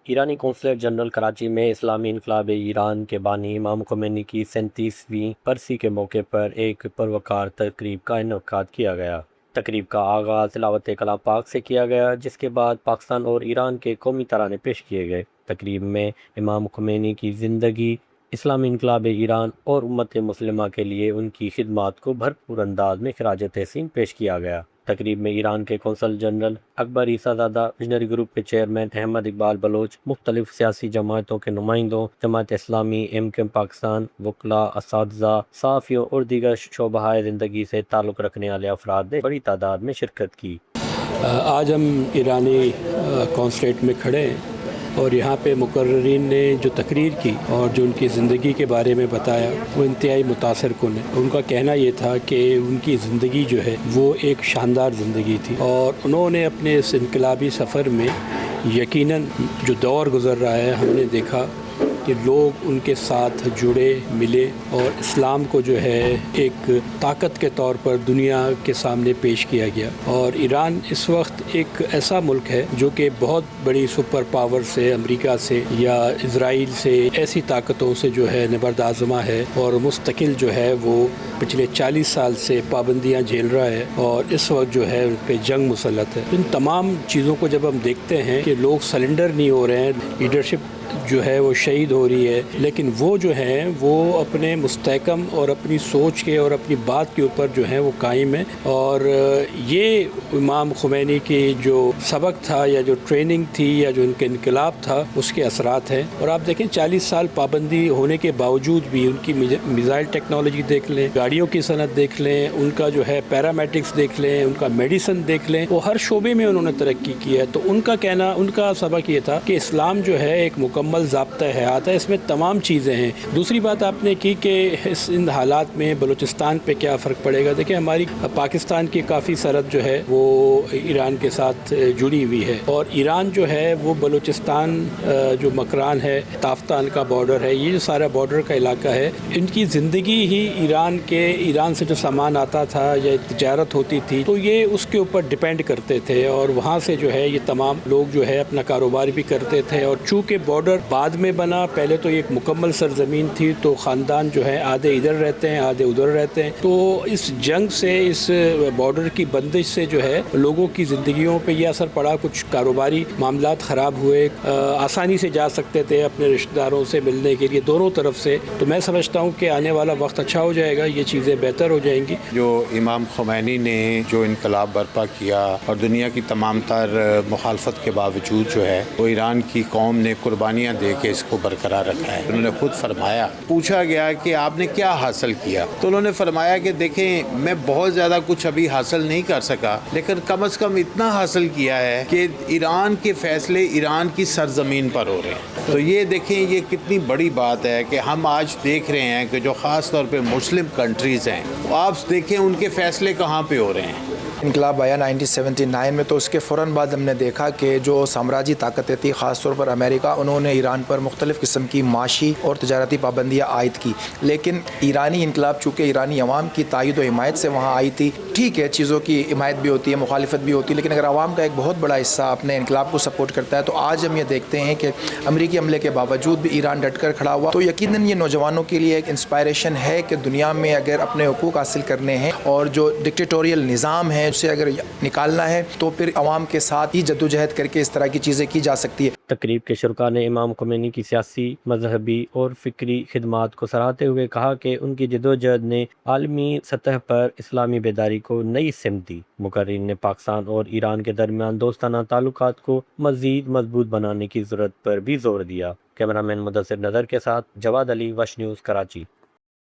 ایرانی قونصلر جنرل کراچی میں اسلامی انقلاب ایران کے بانی امام خمینی کی 37ویں برسی کے موقع پر ایک پروقار تقریب کا انعقاد کیا گیا۔ تقریب کا آغاز تلاوت کلام پاک سے کیا گیا، جس کے بعد پاکستان اور ایران کے قومی ترانے پیش کیے گئے۔ تقریب میں امام خمینی کی زندگی، اسلامی انقلاب ایران اور امت مسلمہ کے لیے ان کی خدمات کو بھرپور انداز میں خراج تحسین پیش کیا گیا۔ تقریب میں ایران کے قونصل جنرل اکبر عیسیٰ زادہ، وژنری گروپ کے چیئرمین احمد اقبال بلوچ، مختلف سیاسی جماعتوں کے نمائندوں، جماعت اسلامی، ایم پاکستان، وکلاء، اساتذہ، صحافیوں اور دیگر شعبۂ زندگی سے تعلق رکھنے والے افراد نے بڑی تعداد میں شرکت کی۔ آج ہم ایرانی قونصلیٹ میں کھڑے ہیں اور یہاں پہ مقررین نے جو تقریر کی اور جو ان کی زندگی کے بارے میں بتایا وہ انتہائی متاثر کن ہے۔ ان کا کہنا یہ تھا کہ ان کی زندگی جو ہے وہ ایک شاندار زندگی تھی، اور انہوں نے اپنے اس انقلابی سفر میں یقیناً جو دور گزر رہا ہے، ہم نے دیکھا کہ لوگ ان کے ساتھ جڑے ملے اور اسلام کو جو ہے ایک طاقت کے طور پر دنیا کے سامنے پیش کیا گیا۔ اور ایران اس وقت ایک ایسا ملک ہے جو کہ بہت بڑی سپر پاور سے، امریکہ سے یا اسرائیل سے، ایسی طاقتوں سے جو ہے نبرد ہے، اور مستقل جو ہے وہ پچھلے 40 سال سے پابندیاں جھیل رہا ہے، اور اس وقت جو ہے ان پہ جنگ مسلط ہے۔ ان تمام چیزوں کو جب ہم دیکھتے ہیں کہ لوگ سلنڈر نہیں ہو رہے ہیں، لیڈرشپ جو ہے وہ شہید ہو رہی ہے، لیکن وہ جو ہیں وہ اپنے مستحکم اور اپنی سوچ کے اور اپنی بات کے اوپر جو ہیں وہ قائم ہیں۔ اور یہ امام خمینی کی جو سبق تھا یا جو ٹریننگ تھی یا جو ان کا انقلاب تھا، اس کے اثرات ہیں۔ اور آپ دیکھیں 40 سال پابندی ہونے کے باوجود بھی ان کی میزائل ٹیکنالوجی دیکھ لیں، گاڑیوں کی صنعت دیکھ لیں، ان کا جو ہے پیرامیٹکس دیکھ لیں، ان کا میڈیسن دیکھ لیں، وہ ہر شعبے میں انہوں نے ترقی کی ہے۔ تو ان کا کہنا، ان کا سبق یہ تھا کہ اسلام جو ہے ایک مکمل ضابطہ حیات ہے، اس میں تمام چیزیں ہیں۔ دوسری بات آپ نے کی کہ ان حالات میں بلوچستان پہ کیا فرق پڑے گا۔ دیکھیں ہماری پاکستان کی کافی سرحد جو ہے وہ ایران کے ساتھ جڑی ہوئی ہے، اور ایران جو ہے وہ بلوچستان جو مکران ہے، تافتان کا بارڈر ہے، یہ جو سارا بارڈر کا علاقہ ہے، ان کی زندگی ہی ایران سے جو سامان آتا تھا یا تجارت ہوتی تھی تو یہ اس کے اوپر ڈیپینڈ کرتے تھے، اور وہاں سے جو ہے یہ تمام لوگ جو ہے اپنا کاروبار بھی کرتے تھے۔ اور چونکہ بارڈر بعد میں بنا، پہلے تو ایک مکمل سرزمین تھی، تو خاندان جو ہے آدھے ادھر رہتے ہیں آدھے ادھر رہتے ہیں، تو اس جنگ سے، اس بارڈر کی بندش سے جو ہے لوگوں کی زندگیوں پہ یہ اثر پڑا۔ کچھ کاروباری معاملات خراب ہوئے، آسانی سے جا سکتے تھے اپنے رشتہ داروں سے ملنے کے لیے دونوں طرف سے۔ تو میں سمجھتا ہوں کہ آنے والا وقت اچھا ہو جائے گا، یہ چیزیں بہتر ہو جائیں گی۔ جو امام خمینی نے جو انقلاب برپا کیا اور دنیا کی تمام تر مخالفت کے باوجود جو ہے وہ ایران کی قوم نے قربانیاں دے کے اس کو برقرار رکھا ہے۔ انہوں نے خود فرمایا، پوچھا گیا کہ آپ نے کیا حاصل کیا، تو انہوں نے فرمایا کہ دیکھیں میں بہت زیادہ کچھ ابھی حاصل نہیں کر سکا، لیکن کم از کم اتنا حاصل کیا ہے کہ ایران کے فیصلے ایران کی سرزمین پر ہو رہے ہیں۔ تو یہ دیکھیں یہ کتنی بڑی بات ہے کہ ہم آج دیکھ رہے ہیں کہ جو خاص طور پہ مسلم کنٹریز ہیں، آپ دیکھیں ان کے فیصلے کہاں پہ ہو رہے ہیں۔ انقلاب آیا 1979 میں، تو اس کے فوراً بعد ہم نے دیکھا کہ جو سامراجی طاقتیں تھیں، خاص طور پر امریکہ، انہوں نے ایران پر مختلف قسم کی معاشی اور تجارتی پابندیاں عائد کی۔ لیکن ایرانی انقلاب چونکہ ایرانی عوام کی تائید و حمایت سے وہاں آئی تھی، ٹھیک ہے چیزوں کی حمایت بھی ہوتی ہے، مخالفت بھی ہوتی ہے، لیکن اگر عوام کا ایک بہت بڑا حصہ اپنے انقلاب کو سپورٹ کرتا ہے، تو آج ہم یہ دیکھتے ہیں کہ امریکی حملے کے باوجود بھی ایران ڈٹ کر کھڑا ہوا۔ تو یقیناً یہ نوجوانوں کے لیے ایک انسپائریشن ہے کہ دنیا میں اگر اپنے حقوق حاصل کرنے ہیں اور جو ڈکٹیٹوریل نظام ہے اسے اگر نکالنا ہے تو پھر عوام کے ساتھ ہی جدوجہد کر کے اس طرح کی چیزیں کی جا سکتی ہے۔ تقریب کے شرکاء نے امام خمینی کی سیاسی، مذہبی اور فکری خدمات کو سراہتے ہوئے کہا کہ ان کی جدوجہد نے عالمی سطح پر اسلامی بیداری کو نئی سمت دی۔ مقررین نے پاکستان اور ایران کے درمیان دوستانہ تعلقات کو مزید مضبوط بنانے کی ضرورت پر بھی زور دیا۔ کیمرہ مین مدثر نظر کے ساتھ جواد علی، وش نیوز، کراچی۔